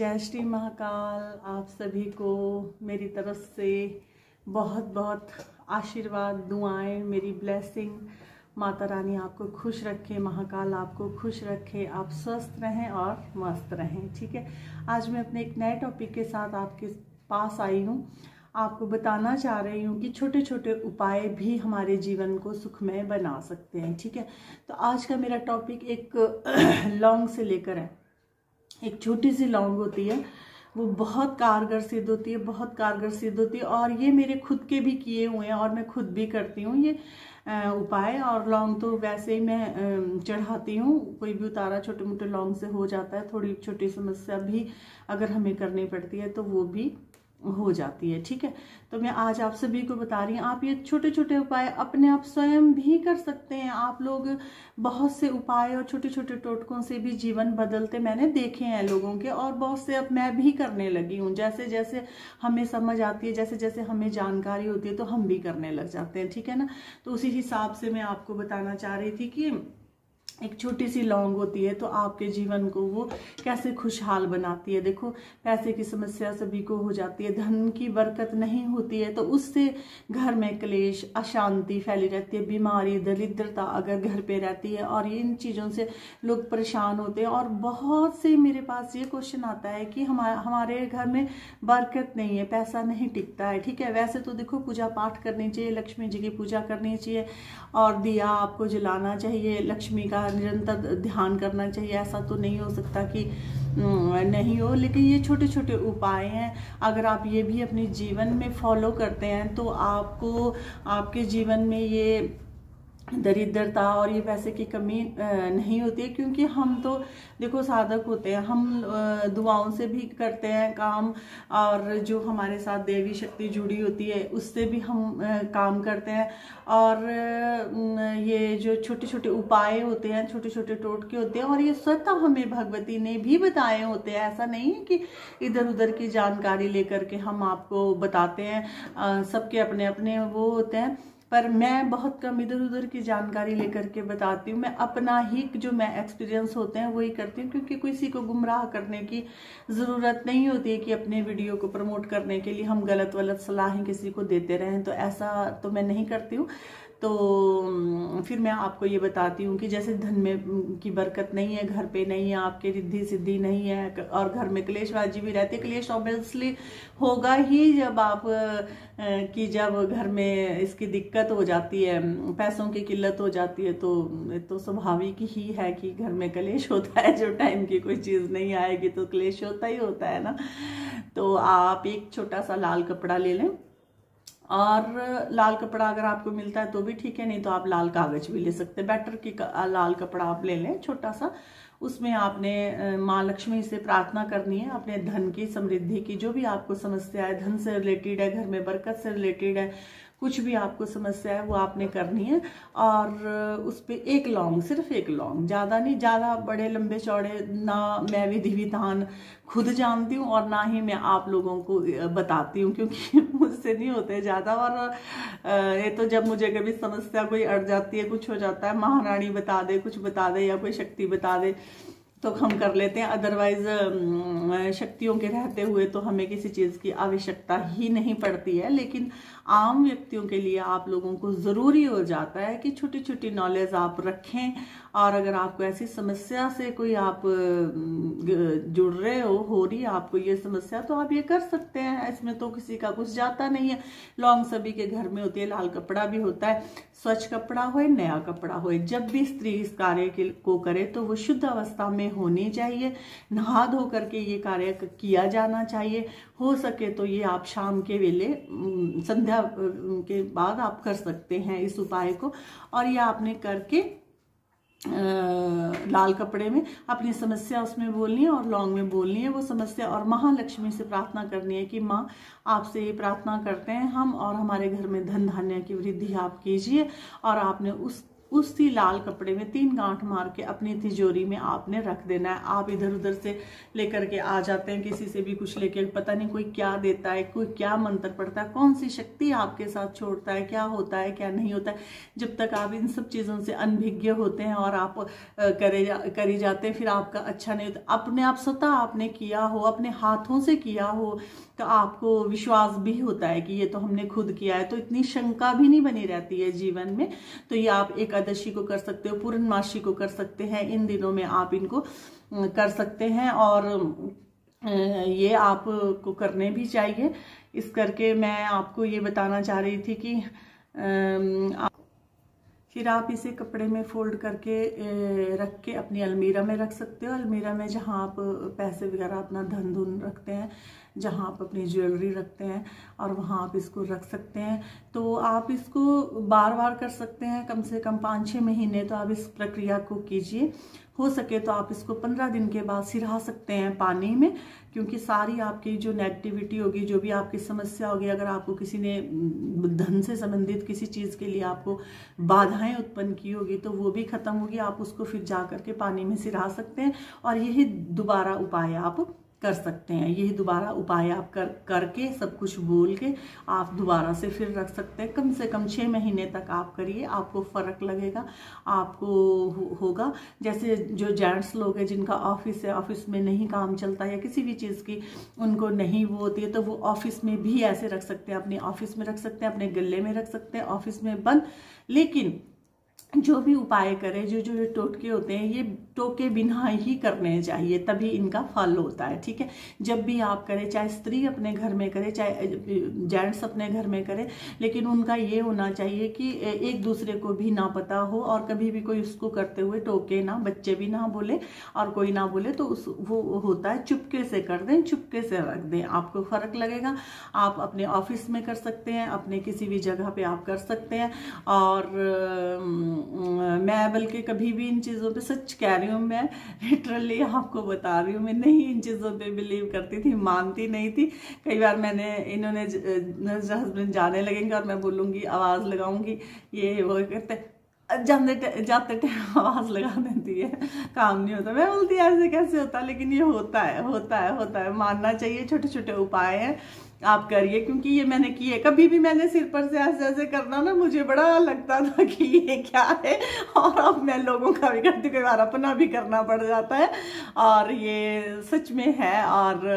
जय श्री महाकाल। आप सभी को मेरी तरफ से बहुत बहुत आशीर्वाद, दुआएं, मेरी ब्लेसिंग। माता रानी आपको खुश रखे, महाकाल आपको खुश रखे, आप स्वस्थ रहें और मस्त रहें। ठीक है, आज मैं अपने एक नए टॉपिक के साथ आपके पास आई हूँ। आपको बताना चाह रही हूँ कि छोटे छोटे उपाय भी हमारे जीवन को सुखमय बना सकते हैं। ठीक है, तो आज का मेरा टॉपिक एक लौंग से लेकर है। एक छोटी सी लौंग होती है, वो बहुत कारगर सिद्ध होती है, बहुत कारगर सिद्ध होती है। और ये मेरे खुद के भी किए हुए हैं और मैं खुद भी करती हूँ ये उपाय। और लौंग तो वैसे ही मैं चढ़ाती हूँ, कोई भी उतारा छोटे मोटे लौंग से हो जाता है। थोड़ी छोटी समस्या भी अगर हमें करनी पड़ती है तो वो भी हो जाती है। ठीक है, तो मैं आज आप सभी को बता रही हूँ, आप ये छोटे छोटे उपाय अपने आप स्वयं भी कर सकते हैं। आप लोग बहुत से उपाय और छोटे छोटे टोटकों से भी जीवन बदलते मैंने देखे हैं लोगों के, और बहुत से अब मैं भी करने लगी हूँ। जैसे जैसे हमें समझ आती है, जैसे जैसे हमें जानकारी होती है तो हम भी करने लग जाते हैं। ठीक है ना, तो उसी हिसाब से मैं आपको बताना चाह रही थी कि एक छोटी सी लौंग होती है तो आपके जीवन को वो कैसे खुशहाल बनाती है। देखो, पैसे की समस्या सभी को हो जाती है, धन की बरकत नहीं होती है तो उससे घर में क्लेश, अशांति फैली रहती है, बीमारी, दरिद्रता अगर घर पे रहती है, और इन चीज़ों से लोग परेशान होते हैं। और बहुत से मेरे पास ये क्वेश्चन आता है कि हमारे घर में बरकत नहीं है, पैसा नहीं टिकता है। ठीक है, वैसे तो देखो, पूजा पाठ करनी चाहिए, लक्ष्मी जी की पूजा करनी चाहिए और दिया आपको जलाना चाहिए, लक्ष्मी का निरंतर ध्यान करना चाहिए। ऐसा तो नहीं हो सकता कि नहीं हो, लेकिन ये छोटे छोटे उपाय हैं। अगर आप ये भी अपने जीवन में फॉलो करते हैं तो आपको आपके जीवन में ये दरिद्रता और ये पैसे की कमी नहीं होती है। क्योंकि हम तो देखो साधक होते हैं, हम दुआओं से भी करते हैं काम, और जो हमारे साथ देवी शक्ति जुड़ी होती है उससे भी हम काम करते हैं। और ये जो छोटे छोटे उपाय होते हैं, छोटे छोटे टोटके होते हैं, और ये स्वतः हमें भगवती ने भी बताए होते हैं। ऐसा नहीं है कि इधर उधर की जानकारी लेकर के हम आपको बताते हैं, सबके अपने अपने वो होते हैं। पर मैं बहुत कम इधर उधर की जानकारी लेकर के बताती हूँ। मैं अपना ही जो मैं एक्सपीरियंस होते हैं वही करती हूँ, क्योंकि किसी को गुमराह करने की ज़रूरत नहीं होती है कि अपने वीडियो को प्रमोट करने के लिए हम गलत वलत सलाहें किसी को देते रहें। तो ऐसा तो मैं नहीं करती हूँ। तो फिर मैं आपको ये बताती हूँ कि जैसे धन में की बरकत नहीं है, घर पे नहीं है, आपके रिद्धि सिद्धि नहीं है, और घर में क्लेशबाजी भी रहती है। क्लेश ऑब्वियसली होगा ही जब आप जब घर में इसकी दिक्कत हो जाती है, पैसों की किल्लत हो जाती है, तो स्वाभाविक ही है कि घर में क्लेश होता है। जो टाइम की कोई चीज़ नहीं आएगी तो क्लेश होता ही होता है ना। तो आप एक छोटा सा लाल कपड़ा ले लें, और लाल कपड़ा अगर आपको मिलता है तो भी ठीक है, नहीं तो आप लाल कागज भी ले सकते हैं। बेटर कि लाल कपड़ा आप ले लें छोटा सा। उसमें आपने माँ लक्ष्मी से प्रार्थना करनी है, अपने धन की, समृद्धि की, जो भी आपको समस्या है, धन से रिलेटेड है, घर में बरकत से रिलेटेड है, कुछ भी आपको समस्या है वो आपने करनी है। और उस पर एक लौंग, सिर्फ एक लौंग, ज़्यादा नहीं, ज़्यादा बड़े लंबे चौड़े ना मैं विधि विधान खुद जानती हूँ और ना ही मैं आप लोगों को बताती हूँ, क्योंकि मुझसे नहीं होते ज़्यादा। और ये तो जब मुझे कभी समस्या कोई अड़ जाती है, कुछ हो जाता है, महारानी बता दे, कुछ बता दे, या कोई शक्ति बता दे तो हम कर लेते हैं। अदरवाइज शक्तियों के रहते हुए तो हमें किसी चीज़ की आवश्यकता ही नहीं पड़ती है। लेकिन आम व्यक्तियों के लिए आप लोगों को ज़रूरी हो जाता है कि छोटी छोटी नॉलेज आप रखें। और अगर आपको ऐसी समस्या से कोई आप जुड़ रहे हो रही है आपको ये समस्या, तो आप ये कर सकते हैं। इसमें तो किसी का कुछ जाता नहीं है। लौंग सभी के घर में होती है, लाल कपड़ा भी होता है, स्वच्छ कपड़ा हो, नया कपड़ा हो। जब भी स्त्री इस कार्य को करे तो वो शुद्ध अवस्था में होनी चाहिए, नहा धो करके ये कार्य किया जाना चाहिए। हो सके तो ये आप शाम के वेले, संध्या के बाद आप कर सकते हैं इस उपाय को। और ये आपने करके लाल कपड़े में अपनी समस्या उसमें बोलनी है और लौंग में बोलनी है वो समस्या, और महालक्ष्मी से प्रार्थना करनी है कि माँ आपसे ये प्रार्थना करते हैं हम, और हमारे घर में धन धान्य की वृद्धि आप कीजिए। और आपने उस उसी लाल कपड़े में 3 गांठ मार के अपनी तिजोरी में आपने रख देना है। आप इधर उधर से लेकर के आ जाते हैं, किसी से भी कुछ लेके, पता नहीं कोई क्या देता है, कोई क्या मंत्र पड़ता है, कौन सी शक्ति आपके साथ छोड़ता है, क्या होता है क्या नहीं होता है। जब तक आप इन सब चीज़ों से अनभिज्ञ होते हैं और आप करी जाते हैं, फिर आपका अच्छा नहीं होता। अपने आप स्वतः आपने किया हो, अपने हाथों से किया हो, तो आपको विश्वास भी होता है कि ये तो हमने खुद किया है, तो इतनी शंका भी नहीं बनी रहती है जीवन में। तो ये आप एकादशी को कर सकते हो, पूर्णमासी को कर सकते हैं, इन दिनों में आप इनको कर सकते हैं और ये आपको करने भी चाहिए। इस करके मैं आपको ये बताना चाह रही थी कि फिर आप इसे कपड़े में फोल्ड करके रख के अपनी अलमीरा में रख सकते हो। अलमीरा में जहाँ आप पैसे वगैरह, अपना धन धुन रखते हैं, जहाँ आप अपनी ज्वेलरी रखते हैं, और वहाँ आप इसको रख सकते हैं। तो आप इसको बार बार कर सकते हैं, कम से कम 5-6 महीने तो आप इस प्रक्रिया को कीजिए। हो सके तो आप इसको 15 दिन के बाद सिरहा सकते हैं पानी में, क्योंकि सारी आपकी जो नेगेटिविटी होगी, जो भी आपकी समस्या होगी, अगर आपको किसी ने धन से संबंधित किसी चीज़ के लिए आपको बाधाएं उत्पन्न की होगी, तो वो भी खत्म होगी। आप उसको फिर जा करके पानी में सिरहा सकते हैं और यही दोबारा उपाय आप कर सकते हैं। यही दोबारा उपाय आप करके सब कुछ बोल के आप दोबारा से फिर रख सकते हैं। कम से कम 6 महीने तक आप करिए, आपको फ़र्क लगेगा, आपको होगा। जैसे जो जेंट्स लोग हैं जिनका ऑफिस है, ऑफिस में नहीं काम चलता या किसी भी चीज़ की उनको नहीं वो होती है, तो वो ऑफिस में भी ऐसे रख सकते हैं, अपने ऑफिस में रख सकते हैं, अपने गले में रख सकते हैं, ऑफिस में बंद। लेकिन जो भी उपाय करें, जो जो टोटके होते हैं, ये टोके बिना ही करने चाहिए, तभी इनका फल होता है। ठीक है, जब भी आप करें, चाहे स्त्री अपने घर में करे, चाहे जेंट्स अपने घर में करे, लेकिन उनका ये होना चाहिए कि एक दूसरे को भी ना पता हो, और कभी भी कोई उसको करते हुए टोके ना, बच्चे भी ना बोले और कोई ना बोले, तो वो होता है चुपके से कर दें, चुपके से रख दें, आपको फर्क लगेगा। आप अपने ऑफिस में कर सकते हैं, अपने किसी भी जगह पे आप कर सकते हैं। और मैं बल्कि कभी भी इन चीज़ों पे, सच कह रही हूँ, मैं लिटरली आपको बता रही हूँ, मैं नहीं इन चीज़ों पे बिलीव करती थी, मानती नहीं थी। कई बार मैंने, इन्होंने हस्बैंड जाने लगेंगे और मैं बोलूँगी, आवाज़ लगाऊंगी, ये वो करते जाते टाइम आवाज़ लगा देती है, काम नहीं होता। मैं बोलती ऐसे कैसे होता, लेकिन ये होता है। मानना चाहिए, छोटे छोटे उपाय हैं, आप करिए। क्योंकि ये मैंने किए, कभी भी मैंने सिर पर से ऐसे ऐसे करना ना, मुझे बड़ा लगता था कि ये क्या है, और अब मैं लोगों का भी करती हूँ, कई बार अपना भी करना पड़ जाता है, और ये सच में है। और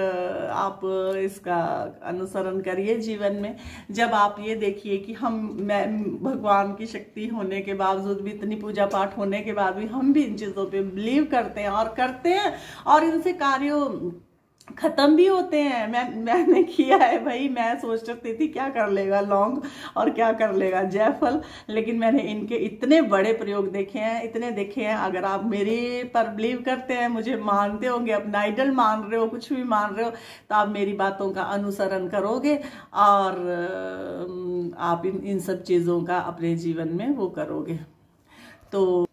आप इसका अनुसरण करिए जीवन में। जब आप ये देखिए कि मैं भगवान की शक्ति होने के बावजूद भी, इतनी पूजा पाठ होने के बाद भी, हम भी इन चीज़ों पे बिलीव करते हैं और करते हैं, और इनसे कार्यों खत्म भी होते हैं। मैंने किया है भाई, मैं सोच सकती थी क्या कर लेगा लौंग और क्या कर लेगा जायफल, लेकिन मैंने इनके इतने बड़े प्रयोग देखे हैं, इतने देखे हैं। अगर आप मेरे पर बिलीव करते हैं, मुझे मानते होंगे, अपना आइडल मान रहे हो, कुछ भी मान रहे हो, तो आप मेरी बातों का अनुसरण करोगे और आप इन सब चीज़ों का अपने जीवन में वो करोगे। तो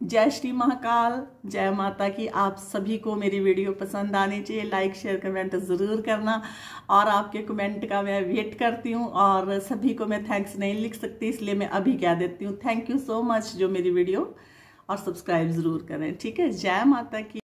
जय श्री महाकाल, जय माता की। आप सभी को मेरी वीडियो पसंद आनी चाहिए, लाइक शेयर कमेंट ज़रूर करना, और आपके कमेंट का मैं वेट करती हूँ। और सभी को मैं थैंक्स नहीं लिख सकती, इसलिए मैं अभी कह देती हूँ, थैंक यू सो मच जो मेरी वीडियो, और सब्सक्राइब ज़रूर करें। ठीक है, जय माता की।